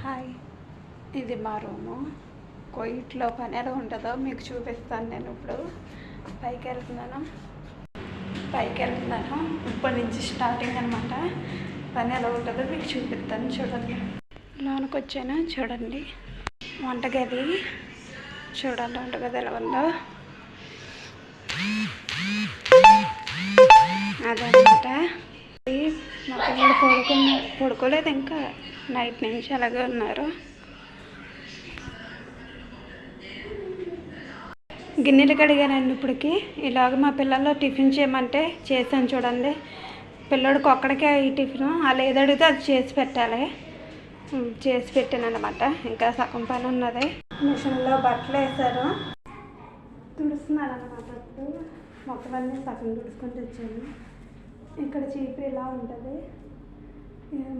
Hi, ఇది మా room. కొయిట్లో పని ఎలా ఉంటుందో మీకు చూపిస్తాను. నేను ఇప్పుడు పైకి వెళ్తున్నాను. ఇప్పటి నుంచి స్టార్టింగ్ అనమాట. పని ఎలా ఉంటుందో మీకు చూపిస్తాను, చూడండి. లోనికి వచ్చాను, చూడండి. వంటగది చూడండి, వంటగది ఎలా ఉందో అదనమాట. మా పిల్లలు పడుకోలేదు, ఇంకా నైట్ నుంచి అలాగే ఉన్నారు. గిన్నెలు కడిగానండి ఇప్పటికి. ఇలాగ మా పిల్లలు టిఫిన్ చేయమంటే చేశాను, చూడండి. పిల్లడికి ఒక్కడికే ఈ టిఫిన్, వాళ్ళు ఏది అడిగితే అది చేసి పెట్టాలి. చేసి పెట్టాను అనమాట. ఇంకా సగం పని ఉన్నది. మిషన్లో బట్టలు వేసాను, తుడుస్తున్నాను అనమాట. మొక్కలన్నీ సగం తుడుచుకుంటూ వచ్చాను. ఇక్కడ చీపురు ఇలా ఉంటుంది.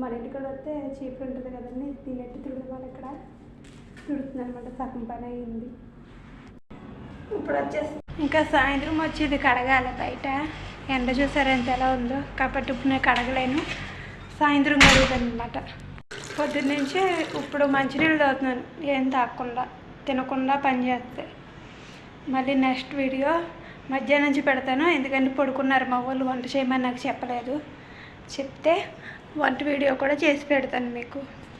మన ఇంటికి వస్తే చీపురు ఉంటుంది కదండి, తినేట్టు తుడవాలి. ఇక్కడ తుడుతుంది అనమాట. సగం పని అయ్యింది. ఇప్పుడు వచ్చేసి ఇంకా సాయంత్రం వచ్చి ఇది కడగాలి. బయట ఎండ చూసారు ఎంత ఎలా ఉందో, కాబట్టి ఇప్పుడు నేను కడగలేను. సాయంత్రం కడుగుతాను అనమాట. పొద్దున్న నుంచి ఇప్పుడు మంచినీళ్ళు తాగుతున్నాను, ఏం తాగకుండా తినకుండా పని చేస్తే. మళ్ళీ నెక్స్ట్ వీడియో మధ్యాహ్నం నుంచి పెడతాను. ఎందుకంటే పడుకున్నారు మా వాళ్ళు, వంట చేయమని నాకు చెప్పలేదు. చెప్తే వంట వీడియో కూడా చేసి పెడతాను మీకు.